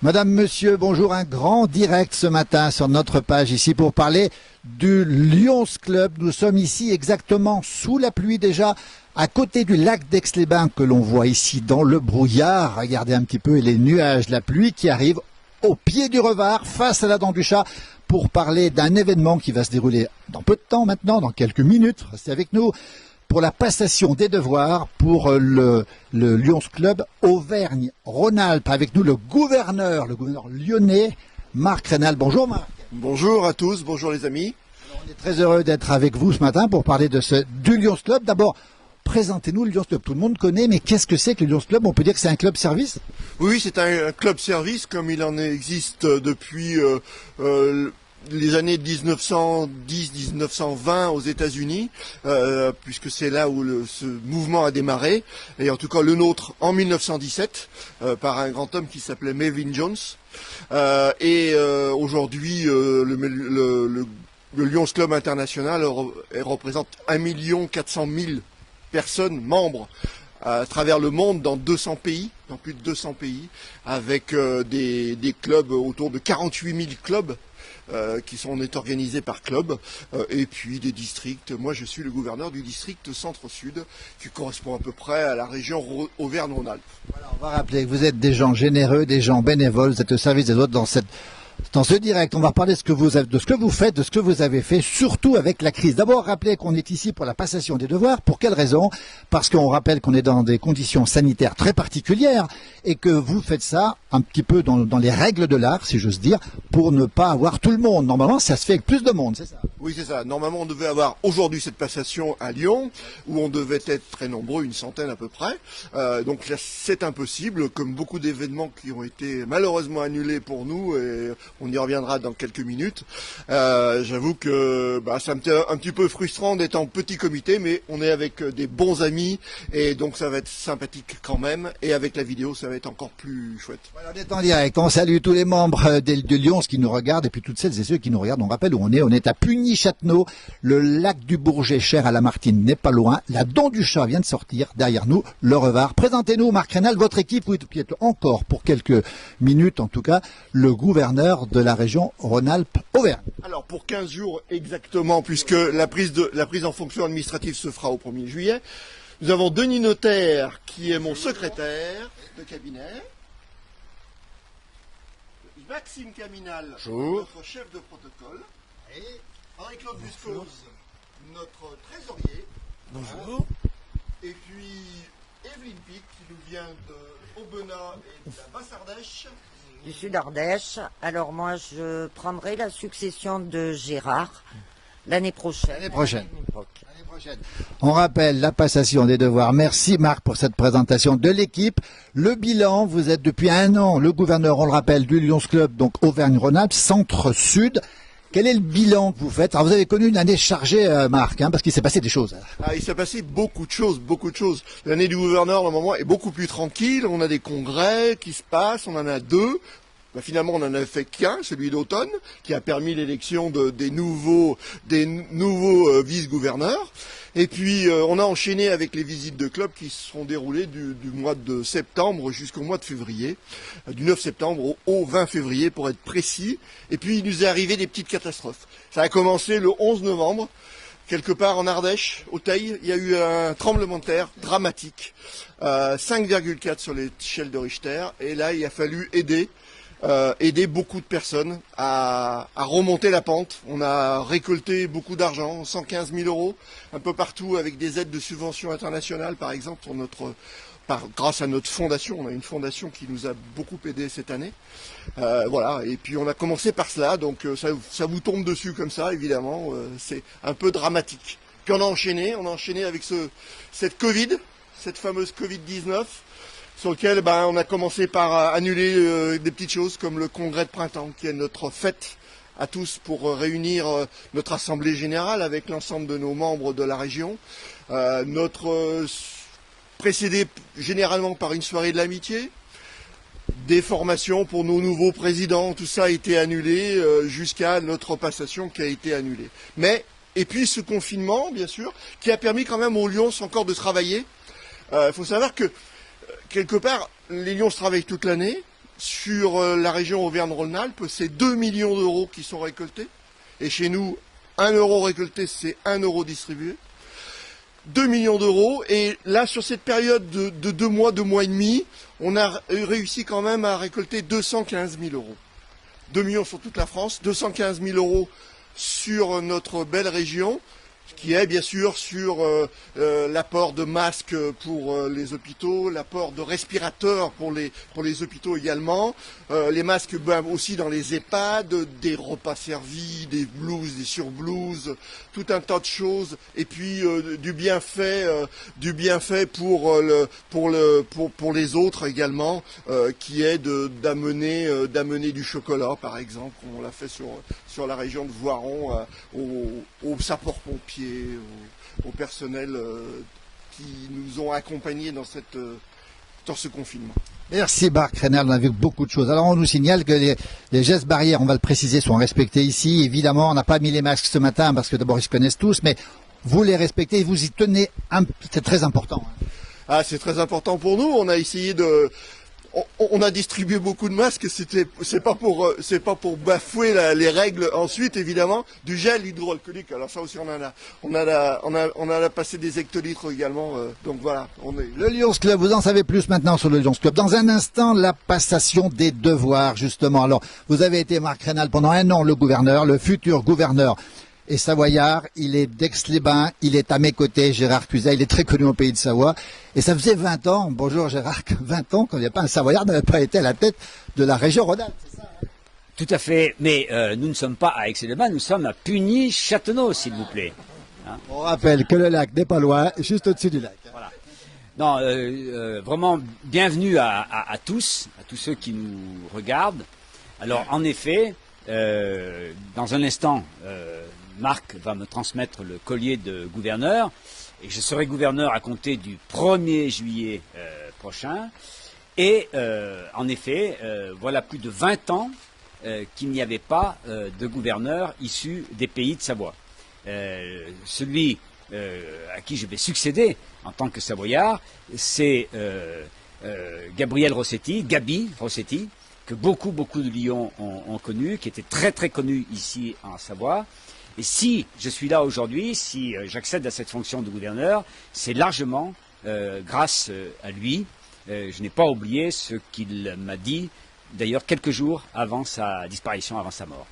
Madame, monsieur, bonjour, un grand direct ce matin sur notre page ici pour parler du Lions Club. Nous sommes ici exactement sous la pluie déjà, à côté du lac d'Aix-les-Bains que l'on voit ici dans le brouillard. Regardez un petit peu les nuages, la pluie qui arrive au pied du Revard, face à la Dent du Chat, pour parler d'un événement qui va se dérouler dans peu de temps maintenant, dans quelques minutes. Restez avec nous. Pour la passation des devoirs pour le Lions Club Auvergne-Rhône-Alpes. Avec nous le gouverneur lyonnais, Marc Reynal. Bonjour Marc. Bonjour à tous, bonjour les amis. Alors, on est très heureux d'être avec vous ce matin pour parler du Lions Club. D'abord, présentez-nous le Lions Club. Tout le monde connaît, mais qu'est-ce que c'est que le Lions Club? On peut dire que c'est un club service? Oui, c'est un club service comme il en existe depuis les années 1910-1920 aux États-Unis, puisque c'est là où ce mouvement a démarré, et en tout cas le nôtre en 1917, par un grand homme qui s'appelait Melvin Jones. Aujourd'hui, le Lions Club International représente 1 400 000 personnes membres à travers le monde, dans 200 pays, dans plus de 200 pays, avec des clubs, autour de 48 000 clubs on est organisés par club, et puis des districts. Moi, je suis le gouverneur du district Centre-Sud, qui correspond à peu près à la région Auvergne-Rhône-Alpes. Voilà, on va rappeler que vous êtes des gens généreux, des gens bénévoles, vous êtes au service des autres dans ce direct. On va parler de ce que vous faites, de ce que vous avez fait, surtout avec la crise. D'abord, rappelez qu'on est ici pour la passation des devoirs. Pour quelle raison? Parce qu'on rappelle qu'on est dans des conditions sanitaires très particulières et que vous faites ça un petit peu dans les règles de l'art, si j'ose dire, pour ne pas avoir tout le monde. Normalement, ça se fait avec plus de monde, c'est ça? Oui, c'est ça. Normalement, on devait avoir aujourd'hui cette passation à Lyon, où on devait être très nombreux, une centaine à peu près. Donc là, c'est impossible, comme beaucoup d'événements qui ont été malheureusement annulés pour nous, et on y reviendra dans quelques minutes. J'avoue que ça me fait un petit peu frustrant d'être en petit comité, mais on est avec des bons amis, et donc ça va être sympathique quand même. Et avec la vidéo, ça va être encore plus chouette. Voilà, on est en direct. On salue tous les membres de Lions qui nous regardent, et puis toutes celles et ceux qui nous regardent. On rappelle où on est. On est à Puny-Châtenot. Le lac du Bourget, cher à Lamartine, n'est pas loin. La Dent du Chat vient de sortir. Derrière nous, le Revard. Présentez-nous, Marc Reynal, votre équipe. Vous êtes encore, pour quelques minutes en tout cas, le gouverneur de la région Rhône-Alpes-Auvergne. Alors pour 15 jours exactement, puisque la prise en fonction administrative se fera au 1er juillet, nous avons Denis Notaire qui est mon secrétaire de cabinet, Maxime Caminal, notre chef de protocole, et Henri-Claude Buscose, notre trésorier. Bonjour. Et puis Evelyne Pic qui nous vient de Aubenas et de la Basse-Ardèche. Du Sud-Ardèche. Alors moi, je prendrai la succession de Gérard l'année prochaine. L'année prochaine. On rappelle la passation des devoirs. Merci Marc pour cette présentation de l'équipe. Le bilan, vous êtes depuis 1 an le gouverneur, on le rappelle, du Lions Club, donc Auvergne-Rhône-Alpes, Centre-Sud. Quel est le bilan que vous faites? Alors vous avez connu une année chargée, Marc, parce qu'il s'est passé des choses. Il s'est passé beaucoup de choses, beaucoup de choses. L'année du gouverneur, normalement, est beaucoup plus tranquille. On a des congrès qui se passent, on en a 2. Finalement, on n'en a fait qu'un, celui d'automne, qui a permis l'élection des nouveaux vice-gouverneurs. Et puis, on a enchaîné avec les visites de club qui se sont déroulées du mois de septembre jusqu'au mois de février, du 9 septembre au 20 février pour être précis. Et puis, il nous est arrivé des petites catastrophes. Ça a commencé le 11 novembre. Quelque part en Ardèche, au Teil, il y a eu un tremblement de terre dramatique, 5,4 sur l'échelle de Richter. Et là, il a fallu aider beaucoup de personnes à remonter la pente. On a récolté beaucoup d'argent, 115 000 euros, un peu partout avec des aides de subventions internationales, par exemple, grâce à notre fondation. On a une fondation qui nous a beaucoup aidé cette année. Voilà, et puis on a commencé par cela, donc ça vous tombe dessus comme ça, évidemment, c'est un peu dramatique. Puis on a enchaîné avec cette fameuse Covid-19, sur lequel on a commencé par annuler des petites choses comme le congrès de printemps, qui est notre fête à tous pour réunir notre assemblée générale avec l'ensemble de nos membres de la région. Précédé généralement par une soirée de l'amitié, des formations pour nos nouveaux présidents, tout ça a été annulé jusqu'à notre passation qui a été annulée. Et puis ce confinement, bien sûr, qui a permis quand même aux Lions encore de travailler. Il faut savoir que quelque part, les Lions travaillent toute l'année. Sur la région Auvergne-Rhône-Alpes, c'est 2 millions d'euros qui sont récoltés. Et chez nous, 1 euro récolté, c'est 1 euro distribué. 2 millions d'euros. Et là, sur cette période de 2 mois et demi, on a réussi quand même à récolter 215 000 euros. 2 millions sur toute la France, 215 000 euros sur notre belle région, qui est bien sûr sur l'apport de masques pour les hôpitaux, l'apport de respirateurs pour les hôpitaux également, les masques aussi dans les EHPAD, des repas servis, des blouses, des surblouses, tout un tas de choses, et puis du bienfait pour les autres également, qui est d'amener du chocolat par exemple. On l'a fait sur la région de Voiron aux sapeurs-pompiers, au personnel qui nous ont accompagnés dans ce confinement. Merci Marc Reynal, on a vu beaucoup de choses. Alors on nous signale que les gestes barrières, on va le préciser, sont respectés ici. Évidemment, on n'a pas mis les masques ce matin parce que d'abord ils se connaissent tous, mais vous les respectez et vous y tenez. C'est très important. Ah, c'est très important pour nous. On a essayé on a distribué beaucoup de masques. C'est pas pour bafouer les règles. Ensuite, évidemment, du gel hydroalcoolique. Alors ça aussi, on a passé des hectolitres également. Donc voilà, le Lions Club. Vous en savez plus maintenant sur le Lions Club. Dans un instant, la passation des devoirs, justement. Alors, vous avez été Marc Reynal pendant 1 an le gouverneur, le futur gouverneur. Et savoyard, il est d'Aix-les-Bains, il est à mes côtés, Gérard Cluzet, il est très connu au pays de Savoie. Et ça faisait 20 ans, bonjour Gérard, 20 ans qu'il n'y a pas un savoyard n'avait pas été à la tête de la région Rhône-Alpes, c'est ça? Tout à fait, mais nous ne sommes pas à Aix-les-Bains, nous sommes à Puny-Châtenoz, s'il vous plaît. Hein? On rappelle que le lac n'est pas loin, juste au-dessus du lac. Voilà. Non, vraiment, bienvenue à tous ceux qui nous regardent. Alors, en effet, dans un instant, Marc va me transmettre le collier de gouverneur et je serai gouverneur à compter du 1er juillet prochain. Et en effet, voilà plus de 20 ans qu'il n'y avait pas de gouverneur issu des pays de Savoie. Celui à qui je vais succéder en tant que savoyard, c'est Gabriel Rossetti, Gabi Rossetti, que beaucoup de Lyons ont connu, qui était très très connu ici en Savoie. Et si je suis là aujourd'hui, si j'accède à cette fonction de gouverneur, c'est largement grâce à lui. Je n'ai pas oublié ce qu'il m'a dit, d'ailleurs quelques jours avant sa disparition, avant sa mort.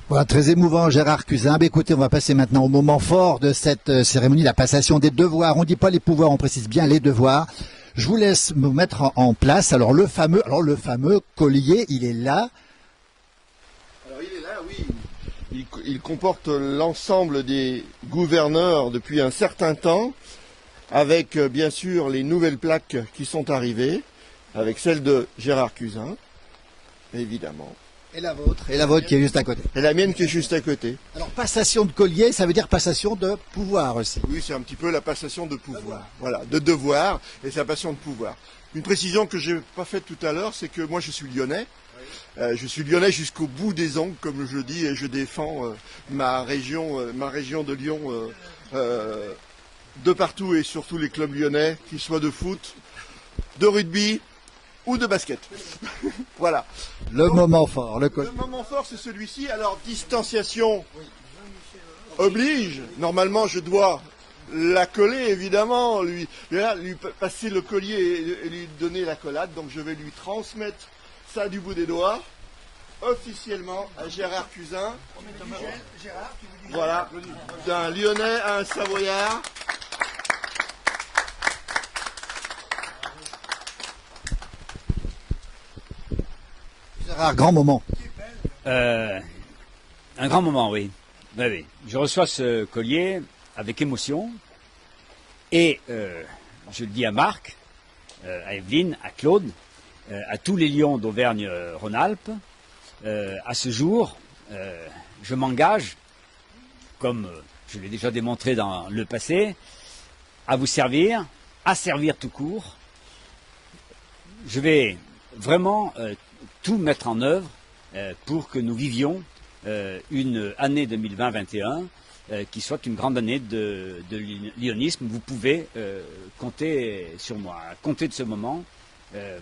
Voilà, très émouvant Gérard Cluzet. Écoutez, on va passer maintenant au moment fort de cette cérémonie, la passation des devoirs. On ne dit pas les pouvoirs, on précise bien les devoirs. Je vous laisse me mettre en place. Alors le fameux collier, il est là. Alors il est là, oui. Il comporte l'ensemble des gouverneurs depuis un certain temps, avec bien sûr les nouvelles plaques qui sont arrivées, avec celle de Gérard Cluzet, évidemment. Et la vôtre qui est juste à côté. Et la mienne qui est juste à côté. Alors passation de collier, ça veut dire passation de pouvoir aussi. Oui, c'est un petit peu la passation de pouvoir. Voilà, de devoir et c'est la passation de pouvoir. Une précision que j'ai pas faite tout à l'heure, c'est que moi je suis lyonnais. Je suis lyonnais jusqu'au bout des ongles, comme je dis, et je défends ma région de Lyon de partout et surtout les clubs lyonnais, qu'ils soient de foot, de rugby ou de basket. Voilà. Le moment fort, le moment fort, c'est celui-ci. Alors, distanciation oblige. Normalement, je dois la coller, évidemment, lui passer le collier et lui donner l'accolade. Donc, je vais lui transmettre ça du bout des doigts, officiellement, à Gérard Cluzet. Voilà, d'un Lyonnais à un Savoyard. Gérard, grand moment. Un grand moment, oui. Ben oui. Je reçois ce collier avec émotion et je le dis à Marc, à Evelyne, à Claude, à tous les Lions d'Auvergne-Rhône-Alpes. À ce jour, je m'engage, comme je l'ai déjà démontré dans le passé, à vous servir, à servir tout court. Je vais vraiment tout mettre en œuvre pour que nous vivions une année 2020-21 qui soit une grande année de lyonisme. Vous pouvez compter sur moi, compter de ce moment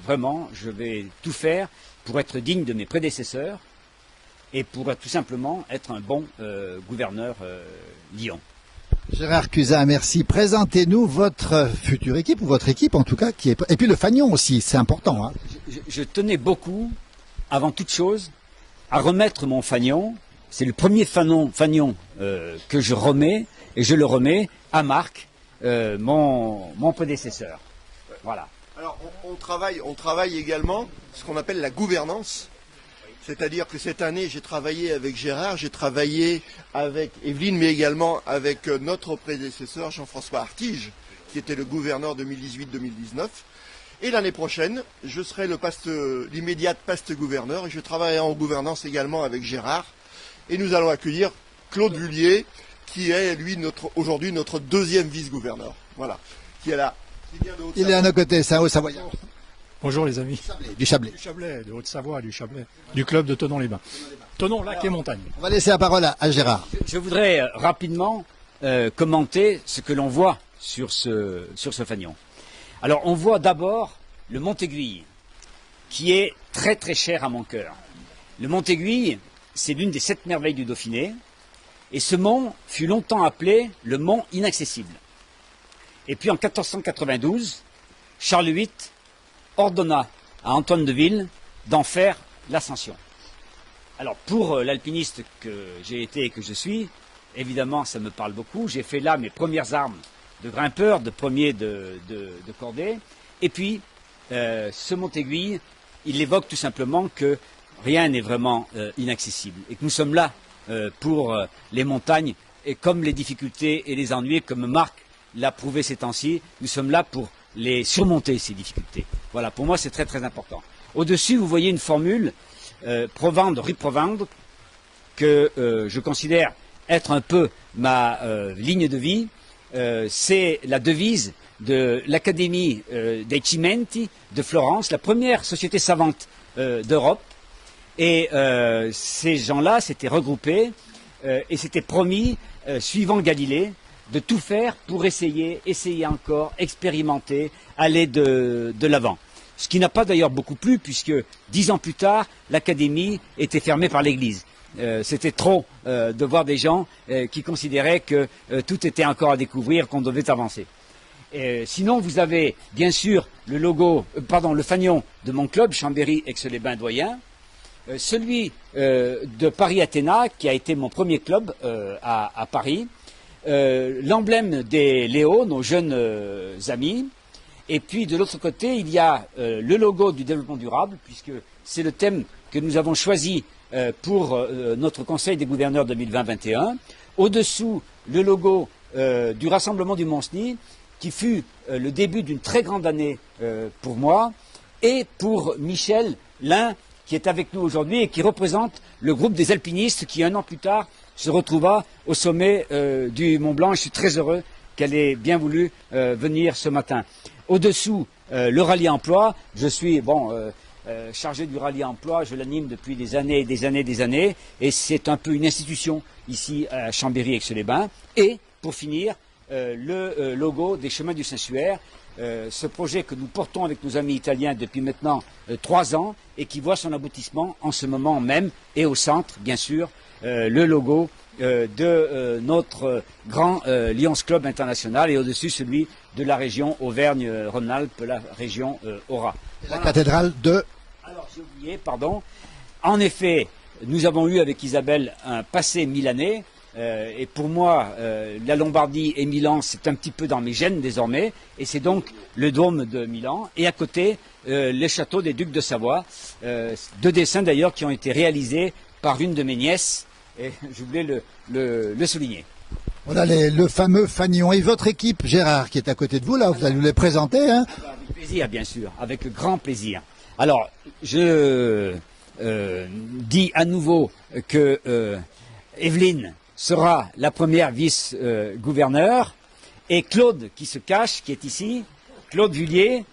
vraiment, je vais tout faire pour être digne de mes prédécesseurs et pour tout simplement être un bon gouverneur Lyon. Gérard Cusin, merci. Présentez-nous votre future équipe, ou votre équipe en tout cas, qui est... et puis le fanion aussi, c'est important. Hein. Je tenais beaucoup, avant toute chose, à remettre mon fanion. C'est le premier fanion que je remets, et je le remets à Marc, mon prédécesseur. Voilà. Alors on travaille également ce qu'on appelle la gouvernance. C'est-à-dire que cette année, j'ai travaillé avec Gérard, j'ai travaillé avec Evelyne, mais également avec notre prédécesseur Jean-François Artige, qui était le gouverneur 2018-2019. Et l'année prochaine, je serai l'immédiat paste-gouverneur, et je travaillerai en gouvernance également avec Gérard. Et nous allons accueillir Claude Vullier, qui est, lui, aujourd'hui notre deuxième vice-gouverneur. Voilà. Qui est là. Il est à nos côtés, c'est un Haut-Savoyard. Bonjour les amis. Du Chablais. Du Chablais, de Haute-Savoie, du Chablais, du club de Thonon-les-Bains. Thonon, lac et montagne. On va laisser la parole à Gérard. Je voudrais rapidement commenter ce que l'on voit sur ce fanion. Alors, on voit d'abord le Mont-Aiguille, qui est très très cher à mon cœur. Le Mont-Aiguille, c'est l'une des 7 merveilles du Dauphiné, et ce mont fut longtemps appelé le mont inaccessible. Et puis en 1492, Charles VIII ordonna à Antoine de Ville d'en faire l'ascension. Alors pour l'alpiniste que j'ai été et que je suis, évidemment ça me parle beaucoup. J'ai fait là mes premières armes de grimpeur, de premier de cordée. Et puis ce Mont-Aiguille, il évoque tout simplement que rien n'est vraiment inaccessible. Et que nous sommes là pour les montagnes, et comme les difficultés et les ennuis, comme Marc l'a prouvé ces temps-ci, nous sommes là pour les surmonter, ces difficultés. Voilà, pour moi c'est très très important. Au-dessus, vous voyez une formule, provendre, riprovendre, que je considère être un peu ma ligne de vie. C'est la devise de l'Académie dei Cimenti de Florence, la première société savante d'Europe. Et ces gens-là s'étaient regroupés et s'étaient promis, suivant Galilée, de tout faire pour essayer encore, expérimenter, aller de l'avant. Ce qui n'a pas d'ailleurs beaucoup plu, puisque 10 ans plus tard, l'Académie était fermée par l'Église. C'était trop de voir des gens qui considéraient que tout était encore à découvrir, qu'on devait avancer. Sinon, vous avez bien sûr le fanion de mon club, Chambéry-Aix-les-Bains-Doyen, celui de Paris-Athéna, qui a été mon premier club à Paris, l'emblème des Léo, nos jeunes amis, et puis de l'autre côté, il y a le logo du développement durable, puisque c'est le thème que nous avons choisi pour notre Conseil des gouverneurs 2020-21. Au-dessous, le logo du Rassemblement du Mont-Cenis, qui fut le début d'une très grande année pour moi, et pour Michel Lin, qui est avec nous aujourd'hui et qui représente le groupe des alpinistes qui, un an plus tard, se retrouva au sommet du Mont Blanc. Je suis très heureux qu'elle ait bien voulu venir ce matin. Au-dessous, le rallye emploi. Je suis chargé du rallye emploi. Je l'anime depuis des années et des années et des années. Et c'est un peu une institution ici à Chambéry-Aix-les-Bains. Et, pour finir, le logo des Chemins du Saint-Suaire. Ce projet que nous portons avec nos amis italiens depuis maintenant 3 ans et qui voit son aboutissement en ce moment même, et au centre, bien sûr, le logo de notre grand Lions Club international, et au-dessus celui de la région Auvergne-Rhône-Alpes, la région Aura. La cathédrale de... Alors j'ai oublié, pardon. En effet, nous avons eu avec Isabelle un passé milanais. Et pour moi, la Lombardie et Milan, c'est un petit peu dans mes gènes désormais, et c'est donc le dôme de Milan, et à côté, les châteaux des ducs de Savoie, 2 dessins d'ailleurs qui ont été réalisés par une de mes nièces, et je voulais le souligner. Voilà le fameux fanion. Et votre équipe, Gérard, qui est à côté de vous, là, vous allez nous les présenter. Hein. Avec plaisir, bien sûr, avec grand plaisir. Alors, je dis à nouveau que Evelyne sera la première vice-gouverneure, et Claude, qui se cache, qui est ici, Claude Vullier,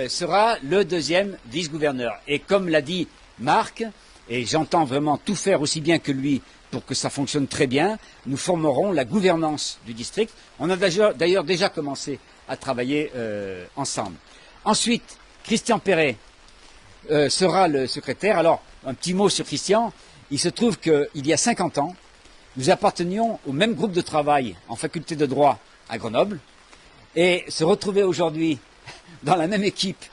sera le deuxième vice-gouverneur. Et comme l'a dit Marc, et j'entends vraiment tout faire aussi bien que lui pour que ça fonctionne très bien, nous formerons la gouvernance du district. On a d'ailleurs déjà commencé à travailler ensemble. Ensuite, Christian Perret sera le secrétaire. Alors, un petit mot sur Christian. Il se trouve qu'il y a 50 ans, nous appartenions au même groupe de travail en faculté de droit à Grenoble. Et se retrouver aujourd'hui dans la même équipe,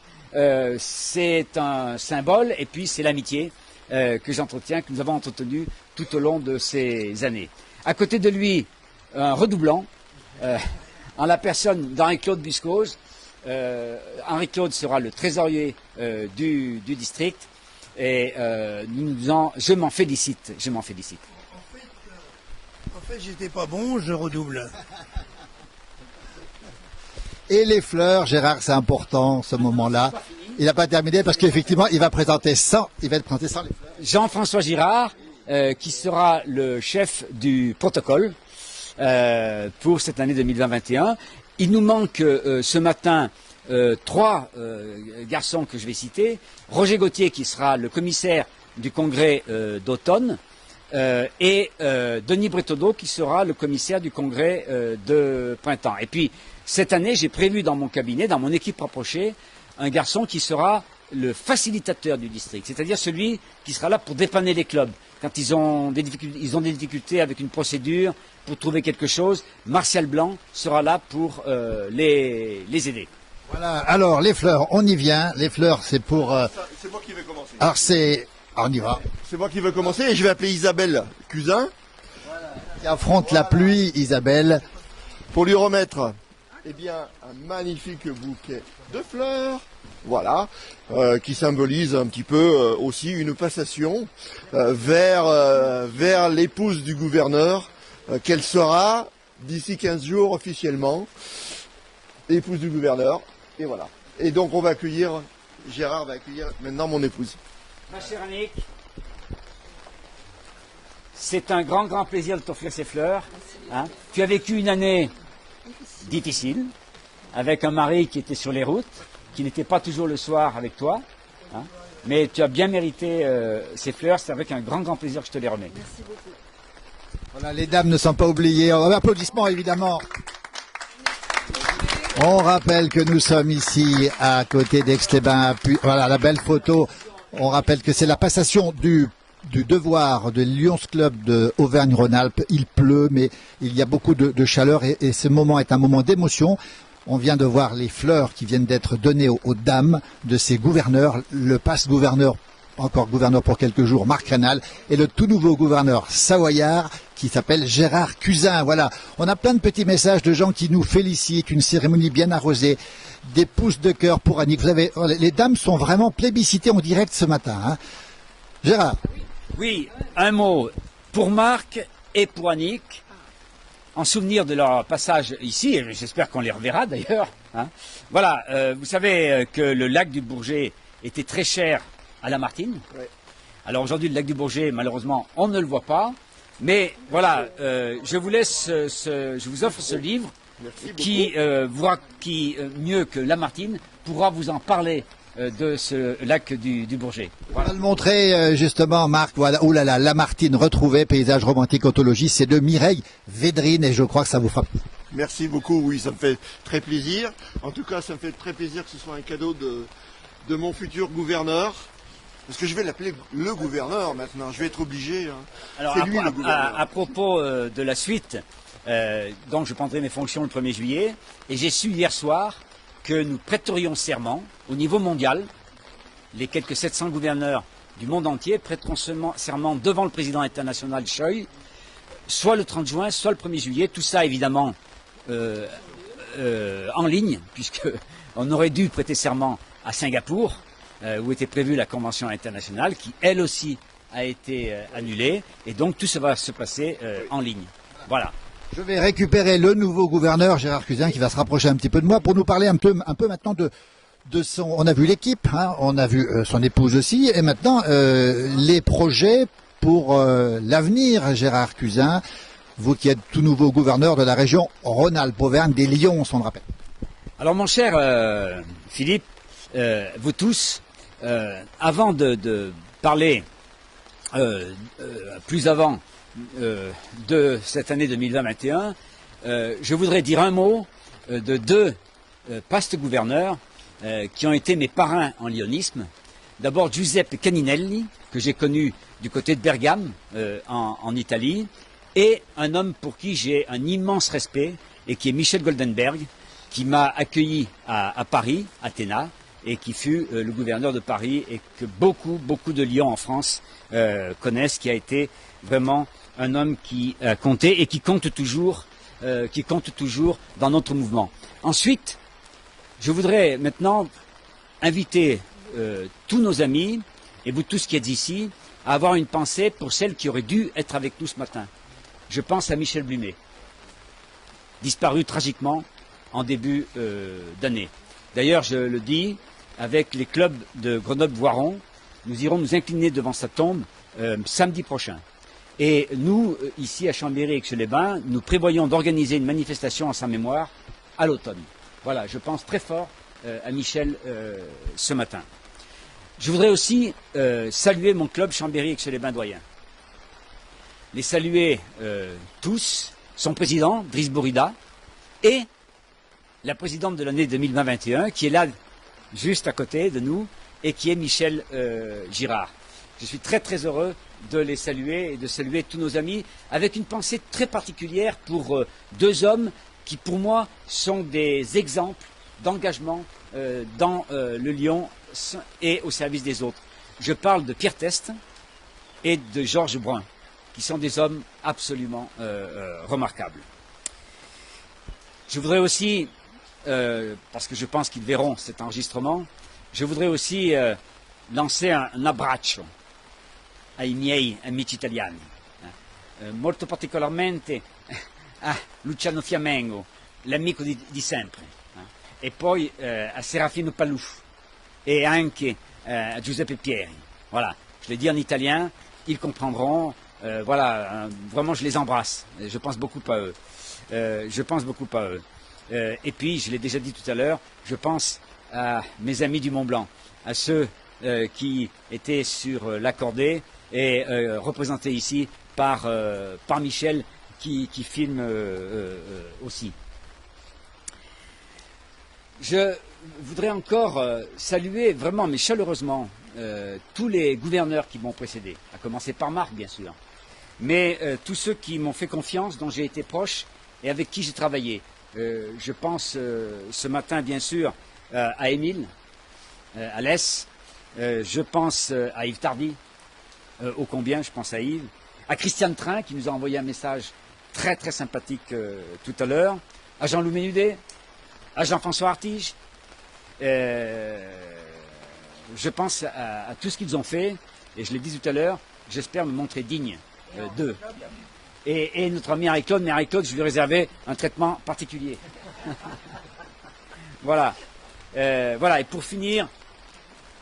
c'est un symbole, et puis c'est l'amitié que j'entretiens, que nous avons entretenu tout au long de ces années. À côté de lui, un redoublant, en la personne d'Henri-Claude Buscose. Henri-Claude sera le trésorier du district, et je m'en félicite. En fait, j'étais pas bon, je redouble. Et les fleurs, Gérard, c'est important ce moment-là. Il n'a pas terminé parce qu'effectivement, il va être présenté sans les fleurs. Jean-François Girard, qui sera le chef du protocole pour cette année 2021. Il nous manque ce matin 3 garçons que je vais citer. Roger Gauthier, qui sera le commissaire du congrès d'automne, et Denis Bretaudeau, qui sera le commissaire du congrès de printemps. Et puis, cette année, j'ai prévu dans mon cabinet, dans mon équipe rapprochée, un garçon qui sera le facilitateur du district, c'est-à-dire celui qui sera là pour dépanner les clubs. Quand ils ont des difficultés avec une procédure, pour trouver quelque chose, Martial Blanc sera là pour les aider. Voilà, alors les fleurs, on y vient. Les fleurs, c'est pour... C'est moi qui vais commencer. Alors on y va. C'est moi qui vais commencer et je vais appeler Isabelle Cusin Qui affronte la pluie, Isabelle. pour lui remettre un magnifique bouquet de fleurs. Voilà, qui symbolise un petit peu aussi une passation vers l'épouse du gouverneur, qu'elle sera d'ici 15 jours officiellement, épouse du gouverneur, et voilà. Et donc Gérard va accueillir maintenant mon épouse. Ma chère Annick, c'est un grand plaisir de t'offrir ces fleurs. Hein. Tu as vécu une année difficile, avec un mari qui était sur les routes, qui n'était pas toujours le soir avec toi, hein, mais tu as bien mérité ces fleurs, c'est avec un grand plaisir que je te les remets. Merci beaucoup. Voilà, les dames ne sont pas oubliées. Applaudissements, évidemment. On rappelle que nous sommes ici à côté d'Aix-les-Bains. Voilà la belle photo. On rappelle que c'est la passation du devoir de Lions Club de Auvergne-Rhône-Alpes. Il pleut, mais il y a beaucoup de chaleur et ce moment est un moment d'émotion. On vient de voir les fleurs qui viennent d'être données aux dames de ces gouverneurs. Le passe gouverneur, encore gouverneur pour quelques jours, Marc Renal, et le tout nouveau gouverneur savoyard qui s'appelle Gérard Cusin. Voilà, on a plein de petits messages de gens qui nous félicitent, une cérémonie bien arrosée, des pouces de cœur pour Annick. Vous avez, les dames sont vraiment plébiscitées en direct ce matin. Hein. Gérard. Oui, un mot pour Marc et pour Annick, en souvenir de leur passage ici, et j'espère qu'on les reverra d'ailleurs. Hein. Voilà, vous savez que le lac du Bourget était très cher à Lamartine. Ouais. Alors aujourd'hui, le lac du Bourget, malheureusement, on ne le voit pas. Mais voilà, je vous offre ce livre qui, mieux que Lamartine, pourra vous en parler de ce lac du Bourget. On va le montrer justement, Marc. Voilà, oh là là, Lamartine retrouvée, paysage romantique, ontologie, c'est de Mireille Védrine et je crois que ça vous fera. Merci beaucoup, oui, ça me fait très plaisir. En tout cas, ça me fait très plaisir que ce soit un cadeau de mon futur gouverneur. Parce que je vais l'appeler le gouverneur maintenant, je vais être obligé. Hein. Alors, c'est lui le gouverneur. à propos de la suite, donc je prendrai mes fonctions le 1er juillet, et j'ai su hier soir que nous prêterions serment au niveau mondial. Les quelques 700 gouverneurs du monde entier prêteront serment devant le président international Choi, soit le 30 juin, soit le 1er juillet. Tout ça, évidemment, en ligne, puisqu'on aurait dû prêter serment à Singapour, où était prévue la convention internationale, qui elle aussi a été annulée, et donc tout ça va se passer en ligne. Voilà. Je vais récupérer le nouveau gouverneur, Gérard Cusin, qui va se rapprocher un petit peu de moi pour nous parler un peu maintenant de son... On a vu l'équipe, hein, on a vu son épouse aussi, et maintenant les projets pour l'avenir, Gérard Cusin, vous qui êtes tout nouveau gouverneur de la région Rhône-Alpes, Auvergne, des Lions, on le rappelle. Alors mon cher Philippe, vous tous, avant de parler plus avant de cette année 2021, je voudrais dire un mot de 2 pastes gouverneurs qui ont été mes parrains en lyonisme. D'abord Giuseppe Caninelli, que j'ai connu du côté de Bergame, en Italie, et un homme pour qui j'ai un immense respect, et qui est Michel Goldenberg, qui m'a accueilli à Paris, Athéna, et qui fut le gouverneur de Paris, et que beaucoup de Lyons en France connaissent, qui a été vraiment un homme qui a compté, et qui compte toujours dans notre mouvement. Ensuite, je voudrais maintenant inviter tous nos amis, et vous tous qui êtes ici, à avoir une pensée pour celle qui aurait dû être avec nous ce matin. Je pense à Michel Blumet, disparu tragiquement en début d'année. D'ailleurs, je le dis, avec les clubs de Grenoble-Voiron, nous irons nous incliner devant sa tombe samedi prochain. Et nous, ici à Chambéry-Aix-les-Bains, nous prévoyons d'organiser une manifestation en sa mémoire à l'automne. Voilà, je pense très fort à Michel ce matin. Je voudrais aussi saluer mon club Chambéry-Aix-les-Bains-Doyen. Les saluer tous, son président, Driss Bourida, et la présidente de l'année 2020-21, qui est là, juste à côté de nous, et qui est Michel Girard. Je suis très heureux de les saluer et de saluer tous nos amis, avec une pensée très particulière pour deux hommes qui, pour moi, sont des exemples d'engagement dans le Lyon et au service des autres. Je parle de Pierre Teste et de Georges Brun, qui sont des hommes absolument remarquables. Je voudrais aussi, parce que je pense qu'ils verront cet enregistrement, je voudrais aussi lancer un abbraccio ai miei amici italiani, molto particolarmente a Luciano Fiamengo, l'amico di sempre, e poi a Serafino Palouf et anche a Giuseppe Pieri. Voilà, je l'ai dit en italien, ils comprendront. Voilà, vraiment je les embrasse. Je pense beaucoup à eux. Et puis, je l'ai déjà dit tout à l'heure, je pense à mes amis du Mont Blanc, à ceux qui étaient sur l'accordé et représentés ici par Michel qui filme aussi. Je voudrais encore saluer vraiment, mais chaleureusement, tous les gouverneurs qui m'ont précédé, à commencer par Marc, bien sûr, mais tous ceux qui m'ont fait confiance, dont j'ai été proche et avec qui j'ai travaillé. Je pense ce matin, bien sûr, à Émile, à Lès, je pense à Yves Tardy, ô combien, je pense à Yves, à Christiane Train, qui nous a envoyé un message très sympathique tout à l'heure, à Jean-Loup Ménudet, à Jean-François Artige. Je pense à tout ce qu'ils ont fait, et je l'ai dit tout à l'heure, j'espère me montrer digne d'eux. Et notre ami Harry-Claude, mais Harry-Claude, je lui réservais un traitement particulier. Voilà. Voilà, et pour finir,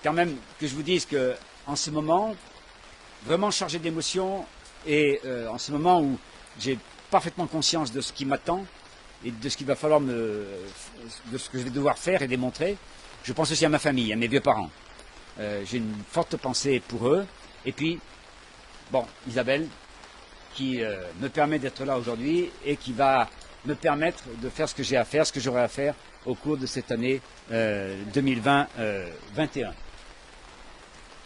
quand même, que je vous dise que en ce moment, vraiment chargé d'émotions, et en ce moment où j'ai parfaitement conscience de ce qui m'attend, et de ce qu'il va falloir de ce que je vais devoir faire et démontrer, je pense aussi à ma famille, à mes vieux parents. J'ai une forte pensée pour eux, et puis, bon, Isabelle, qui me permet d'être là aujourd'hui et qui va me permettre de faire ce que j'ai à faire, ce que j'aurai à faire au cours de cette année 2020-21.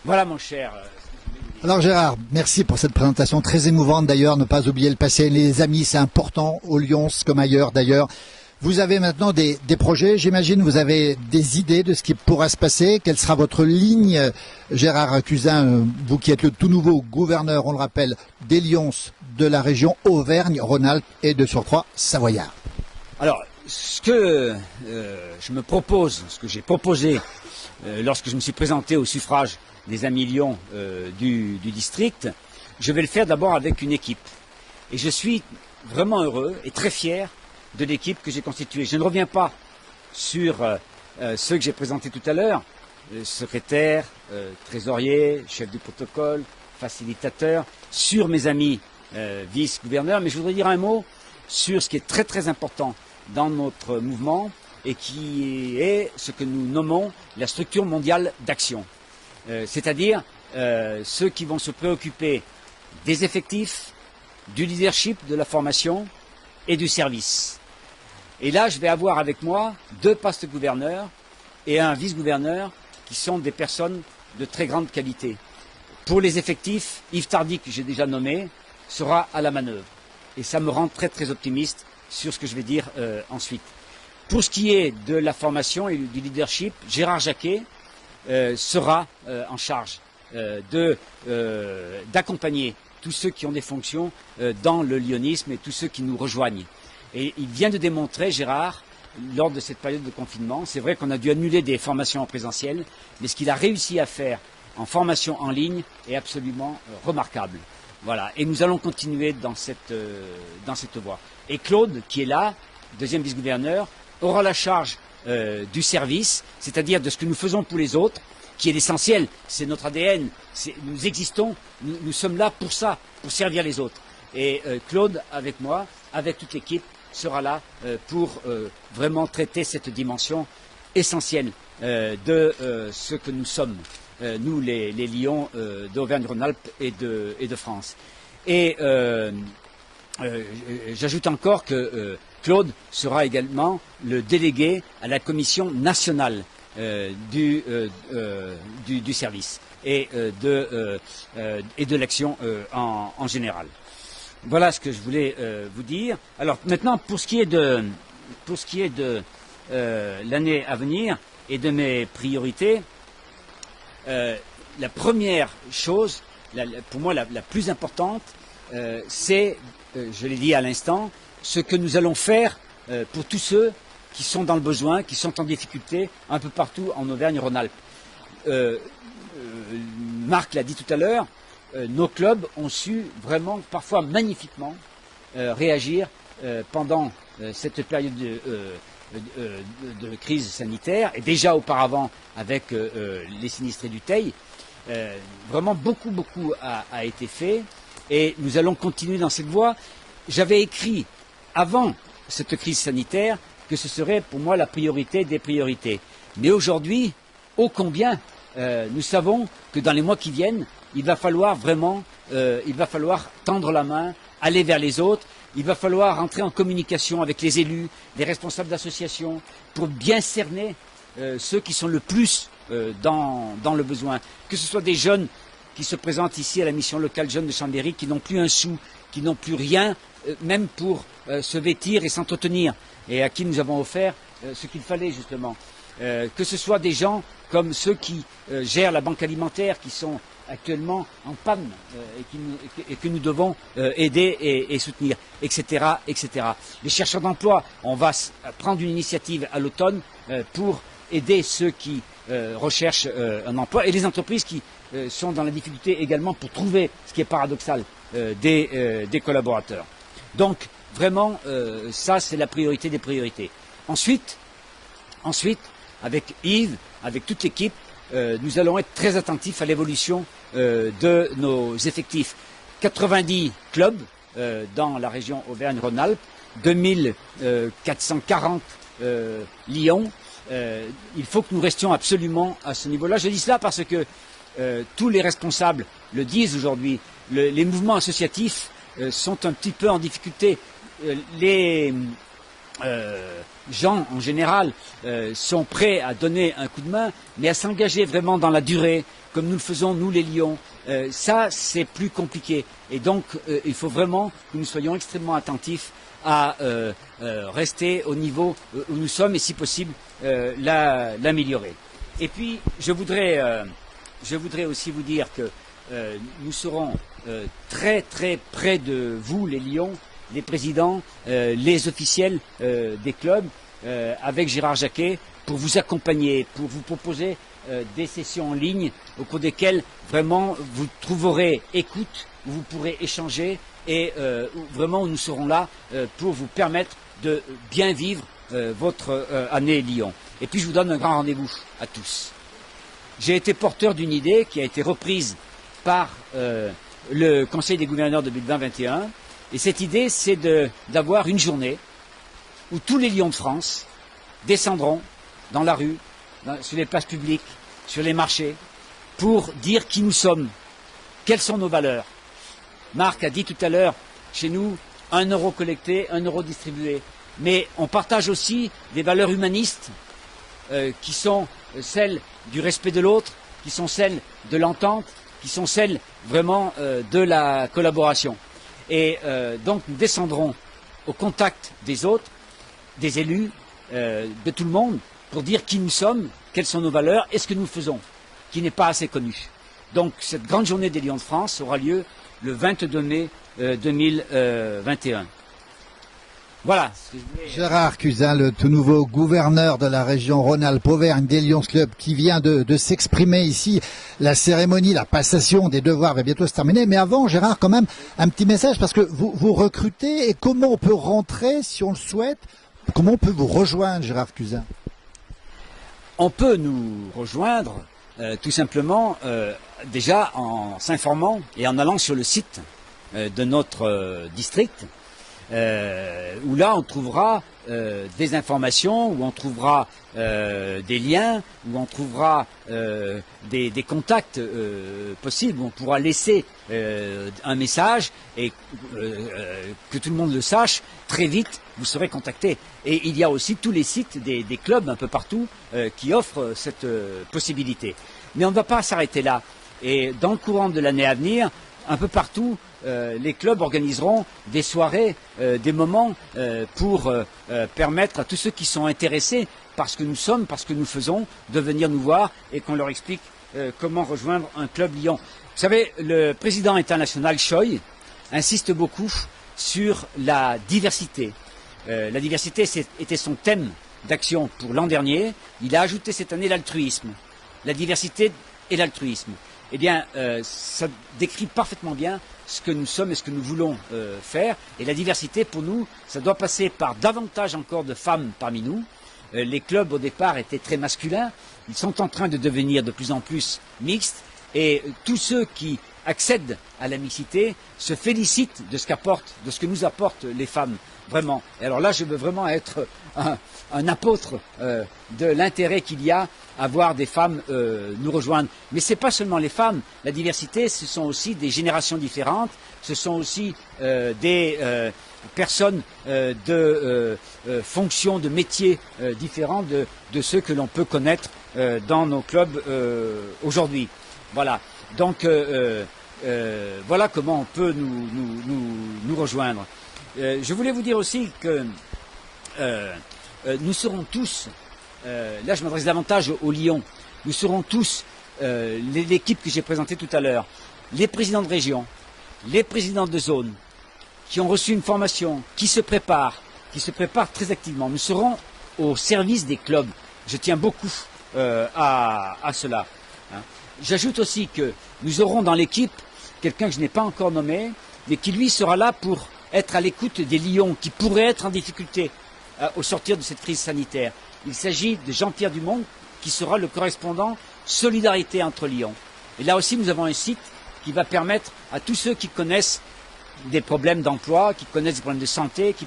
Voilà mon cher. Alors Gérard, merci pour cette présentation très émouvante d'ailleurs, ne pas oublier le passé. Les amis, c'est important, au Lyon comme ailleurs d'ailleurs. Vous avez maintenant des projets, j'imagine, vous avez des idées de ce qui pourra se passer. Quelle sera votre ligne, Gérard Cuzin, vous qui êtes le tout nouveau gouverneur, on le rappelle, des Lyons de la région Auvergne-Rhône-Alpes et de surcroît Savoyard. Alors, ce que je me propose, ce que j'ai proposé lorsque je me suis présenté au suffrage des amis Lyon du district, je vais le faire d'abord avec une équipe. Et je suis vraiment heureux et très fier de l'équipe que j'ai constituée. Je ne reviens pas sur ceux que j'ai présentés tout à l'heure, secrétaire, trésorier, chef du protocole, facilitateur, sur mes amis vice-gouverneurs, mais je voudrais dire un mot sur ce qui est très important dans notre mouvement et qui est ce que nous nommons la structure mondiale d'action. C'est-à-dire ceux qui vont se préoccuper des effectifs, du leadership, de la formation et du service. Et là, je vais avoir avec moi 2 postes gouverneurs et un vice-gouverneur qui sont des personnes de très grande qualité. Pour les effectifs, Yves Tardy, que j'ai déjà nommé, sera à la manœuvre. Et ça me rend très très optimiste sur ce que je vais dire ensuite. Pour ce qui est de la formation et du leadership, Gérard Jacquet sera en charge d'accompagner tous ceux qui ont des fonctions dans le lyonisme et tous ceux qui nous rejoignent. Et il vient de démontrer, Gérard, lors de cette période de confinement, c'est vrai qu'on a dû annuler des formations en présentiel, mais ce qu'il a réussi à faire en formation en ligne est absolument remarquable. Voilà. Et nous allons continuer dans cette voie. Et Claude, qui est là, deuxième vice-gouverneur, aura la charge du service, c'est-à-dire de ce que nous faisons pour les autres, qui est l'essentiel, c'est notre ADN, nous existons, nous sommes là pour ça, pour servir les autres. Et Claude, avec moi, avec toute l'équipe, sera là pour vraiment traiter cette dimension essentielle de ce que nous sommes, nous les Lions d'Auvergne-Rhône-Alpes et de France. Et j'ajoute encore que Claude sera également le délégué à la commission nationale du service et de l'action en général. Voilà ce que je voulais vous dire. Alors maintenant, pour ce qui est de l'année à venir et de mes priorités, la première chose, pour moi la plus importante, c'est, je l'ai dit à l'instant, ce que nous allons faire pour tous ceux qui sont dans le besoin, qui sont en difficulté un peu partout en Auvergne-Rhône-Alpes. Marc l'a dit tout à l'heure, nos clubs ont su vraiment, parfois magnifiquement, réagir pendant cette période de crise sanitaire, et déjà auparavant avec les sinistrés du Teil. Vraiment beaucoup a été fait, et nous allons continuer dans cette voie. J'avais écrit, avant cette crise sanitaire, que ce serait pour moi la priorité des priorités. Mais aujourd'hui, ô combien nous savons que dans les mois qui viennent, il va falloir vraiment, tendre la main, aller vers les autres. Il va falloir entrer en communication avec les élus, les responsables d'associations, pour bien cerner ceux qui sont le plus dans le besoin. Que ce soit des jeunes qui se présentent ici à la mission locale Jeunes de Chambéry, qui n'ont plus un sou, qui n'ont plus rien, même pour se vêtir et s'entretenir, et à qui nous avons offert ce qu'il fallait justement. Que ce soit des gens comme ceux qui gèrent la banque alimentaire, qui sont actuellement en panne et que nous devons aider et soutenir, etc., etc. Les chercheurs d'emploi, on va prendre une initiative à l'automne pour aider ceux qui recherchent un emploi, et les entreprises qui sont dans la difficulté également pour trouver, ce qui est paradoxal, des collaborateurs. Donc vraiment, ça c'est la priorité des priorités. Ensuite, avec Yves, avec toute l'équipe, nous allons être très attentifs à l'évolution de nos effectifs. 90 clubs dans la région Auvergne-Rhône-Alpes, 2440 Lions. Il faut que nous restions absolument à ce niveau-là. Je dis cela parce que tous les responsables le disent aujourd'hui. Les mouvements associatifs sont un petit peu en difficulté. Les gens, en général, sont prêts à donner un coup de main, mais à s'engager vraiment dans la durée, comme nous le faisons, nous les Lions, ça, c'est plus compliqué. Et donc, il faut vraiment que nous soyons extrêmement attentifs à rester au niveau où nous sommes et, si possible, l'améliorer. Et puis, je voudrais aussi vous dire que nous serons très très près de vous, les Lions, les présidents, les officiels des clubs, avec Gérard Jacquet, pour vous accompagner, pour vous proposer des sessions en ligne au cours desquelles vraiment vous trouverez écoute, où vous pourrez échanger et vraiment où nous serons là pour vous permettre de bien vivre votre année Lyon. Et puis je vous donne un grand rendez-vous à tous. J'ai été porteur d'une idée qui a été reprise par le Conseil des gouverneurs de 2021. Et cette idée, c'est d'avoir une journée où tous les Lions de France descendront dans la rue, sur les places publiques, sur les marchés, pour dire qui nous sommes, quelles sont nos valeurs. Marc a dit tout à l'heure, chez nous, 1 euro collecté, 1 euro distribué. Mais on partage aussi des valeurs humanistes, qui sont celles du respect de l'autre, qui sont celles de l'entente, qui sont celles vraiment de la collaboration. Et donc nous descendrons au contact des autres, des élus, de tout le monde, pour dire qui nous sommes, quelles sont nos valeurs et ce que nous faisons, qui n'est pas assez connu. Donc cette grande journée des Lions de France aura lieu le 22 mai 2021. Voilà. Gérard Cusin, le tout nouveau gouverneur de la région Rhône-Alpes-Auvergne des Lions Club, qui vient de s'exprimer ici. La cérémonie, la passation des devoirs va bientôt se terminer. Mais avant, Gérard, quand même, un petit message, parce que vous recrutez, et comment on peut rentrer, si on le souhaite, comment on peut vous rejoindre, Gérard Cusin? On peut nous rejoindre tout simplement déjà en s'informant et en allant sur le site de notre district, où là on trouvera des informations, où on trouvera des liens, où on trouvera des contacts possibles, où on pourra laisser un message et que tout le monde le sache, très vite vous serez contacté. Et il y a aussi tous les sites des clubs un peu partout qui offrent cette possibilité. Mais on ne va pas s'arrêter là. Et dans le courant de l'année à venir, un peu partout, les clubs organiseront des soirées, des moments pour permettre à tous ceux qui sont intéressés par ce que nous sommes, par ce que nous faisons, de venir nous voir et qu'on leur explique comment rejoindre un club Lyon. Vous savez, le président international Choi insiste beaucoup sur la diversité. La diversité était son thème d'action pour l'an dernier. Il a ajouté cette année l'altruisme. La diversité et l'altruisme. Eh bien, ça décrit parfaitement bien ce que nous sommes et ce que nous voulons faire. Et la diversité, pour nous, ça doit passer par davantage encore de femmes parmi nous. Les clubs, au départ, étaient très masculins. Ils sont en train de devenir de plus en plus mixtes. Et tous ceux qui accèdent à la mixité se félicitent de ce qu'apportent, de ce que nous apportent les femmes, vraiment. Et alors là, je veux vraiment être un apôtre de l'intérêt qu'il y a à voir des femmes nous rejoindre. Mais ce n'est pas seulement les femmes. La diversité, ce sont aussi des générations différentes, ce sont aussi des personnes de fonctions, de métiers différents de ceux que l'on peut connaître dans nos clubs aujourd'hui. Voilà. Donc voilà comment on peut nous rejoindre. Je voulais vous dire aussi que nous serons tous, là je m'adresse davantage aux Lions, nous serons tous, l'équipe que j'ai présentée tout à l'heure, les présidents de région, les présidents de zone, qui ont reçu une formation, qui se préparent très activement. Nous serons au service des clubs. Je tiens beaucoup à cela. Hein. J'ajoute aussi que nous aurons dans l'équipe quelqu'un que je n'ai pas encore nommé, mais qui lui sera là pour être à l'écoute des Lions qui pourraient être en difficulté au sortir de cette crise sanitaire. Il s'agit de Jean-Pierre Dumont qui sera le correspondant Solidarité entre Lions. Et là aussi nous avons un site qui va permettre à tous ceux qui connaissent des problèmes d'emploi, qui connaissent des problèmes de santé, qui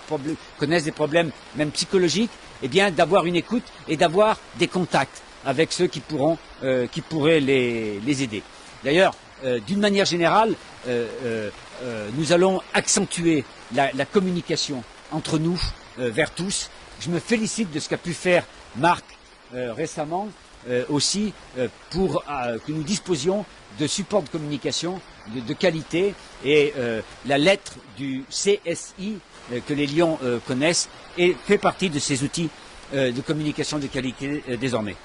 connaissent des problèmes même psychologiques, eh bien d'avoir une écoute et d'avoir des contacts avec ceux qui pourraient les aider. D'ailleurs, d'une manière générale, nous allons accentuer la communication entre nous, vers tous. Je me félicite de ce qu'a pu faire Marc récemment aussi pour que nous disposions de supports de communication de qualité et la lettre du CSI que les Lions connaissent et fait partie de ces outils de communication de qualité désormais.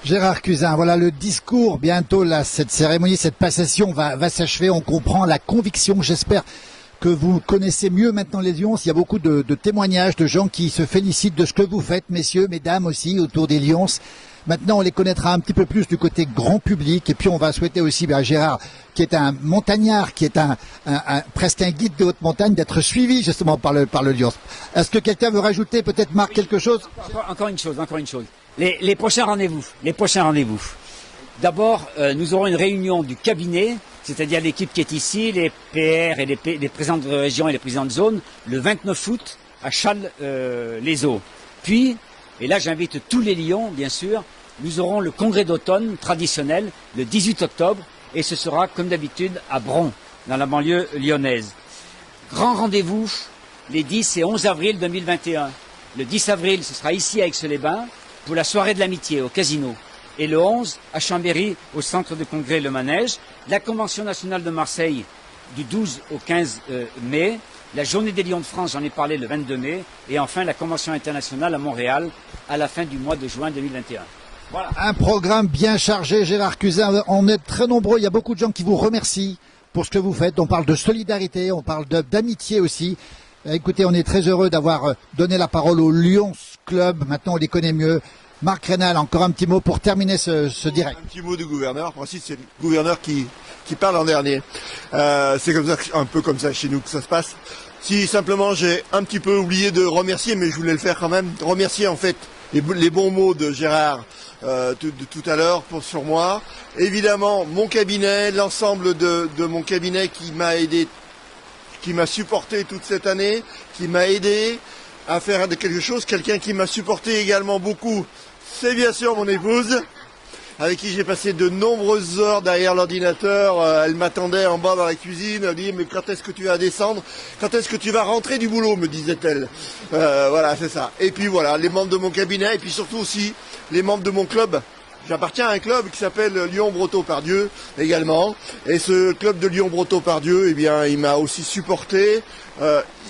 Gérard Cusin, voilà le discours. Bientôt, là, cette cérémonie, cette passation va s'achever. On comprend la conviction, j'espère, que vous connaissez mieux maintenant les Lions. Il y a beaucoup de témoignages de gens qui se félicitent de ce que vous faites, messieurs, mesdames aussi, autour des Lions. Maintenant, on les connaîtra un petit peu plus du côté grand public. Et puis, on va souhaiter aussi à Gérard, qui est un montagnard, qui est presque un guide de haute montagne, d'être suivi justement par le Lions. Est-ce que quelqu'un veut rajouter, peut-être Marc, quelque chose? Encore une chose. Les prochains rendez-vous. D'abord, nous aurons une réunion du cabinet, c'est-à-dire l'équipe qui est ici, les PR et les présidents de région et les présidents de zone, le 29 août à Châles-les-Eaux. Puis, et là j'invite tous les Lions, bien sûr, nous aurons le congrès d'automne traditionnel le 18 octobre et ce sera comme d'habitude à Bron, dans la banlieue lyonnaise. Grand rendez-vous les 10 et 11 avril 2021. Le 10 avril, ce sera ici à Aix-les-Bains pour la soirée de l'amitié au casino. Et le 11 à Chambéry au centre de congrès Le Manège. La Convention nationale de Marseille du 12 au 15 mai. La journée des Lions de France, j'en ai parlé le 22 mai. Et enfin la Convention internationale à Montréal à la fin du mois de juin 2021. Voilà. Un programme bien chargé, Gérard Cusin. On est très nombreux. Il y a beaucoup de gens qui vous remercient pour ce que vous faites. On parle de solidarité, on parle d'amitié aussi. Écoutez, on est très heureux d'avoir donné la parole au Lions Club. Maintenant, on les connaît mieux. Marc Rénal, encore un petit mot pour terminer ce direct. Un petit mot du gouverneur. En principe, c'est le gouverneur qui parle en dernier. C'est comme ça, un peu comme ça chez nous que ça se passe. Si simplement j'ai un petit peu oublié de remercier, mais je voulais le faire quand même, remercier en fait les bons mots de Gérard de tout à l'heure sur moi. Évidemment, mon cabinet, l'ensemble de mon cabinet qui m'a aidé, qui m'a supporté toute cette année, qui m'a aidé à faire quelque chose. Quelqu'un qui m'a supporté également beaucoup, c'est bien sûr mon épouse, avec qui j'ai passé de nombreuses heures derrière l'ordinateur. Elle m'attendait en bas dans la cuisine. Elle dit, mais quand est-ce que tu vas descendre? Quand est-ce que tu vas rentrer du boulot, me disait-elle. Voilà, c'est ça. Et puis voilà, les membres de mon cabinet, et puis surtout aussi les membres de mon club. J'appartiens à un club qui s'appelle Lyon-Brotteaux-Pardieu également. Et ce club de Lyon-Brotteaux-Pardieu, eh bien, il m'a aussi supporté.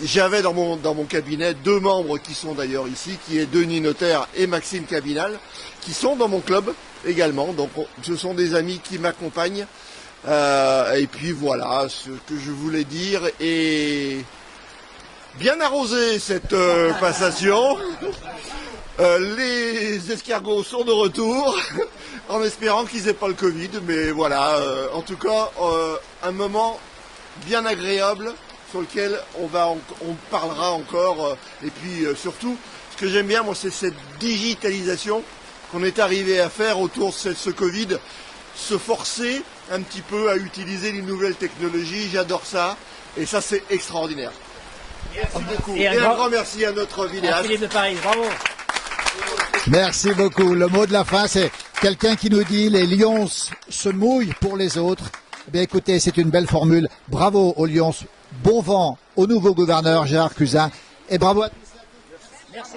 J'avais dans mon cabinet 2 membres qui sont d'ailleurs ici, qui est Denis Notaire et Maxime Cabinal, qui sont dans mon club également. Donc ce sont des amis qui m'accompagnent. Et puis voilà ce que je voulais dire. Et bien arrosé cette passation. Les escargots sont de retour, en espérant qu'ils n'aient pas le Covid, mais voilà, en tout cas, un moment bien agréable sur lequel on parlera encore, et puis surtout, ce que j'aime bien, moi, c'est cette digitalisation qu'on est arrivé à faire autour de ce Covid, se forcer un petit peu à utiliser les nouvelles technologies, j'adore ça, et ça, c'est extraordinaire. Merci beaucoup. Et un grand merci à notre vidéaste. Philippe de Paris, bravo. Merci beaucoup. Le mot de la fin, c'est quelqu'un qui nous dit les Lions se mouillent pour les autres. Eh bien, écoutez, c'est une belle formule. Bravo aux Lions. Bon vent au nouveau gouverneur Gérard Cusin. Et bravo à tous. Merci.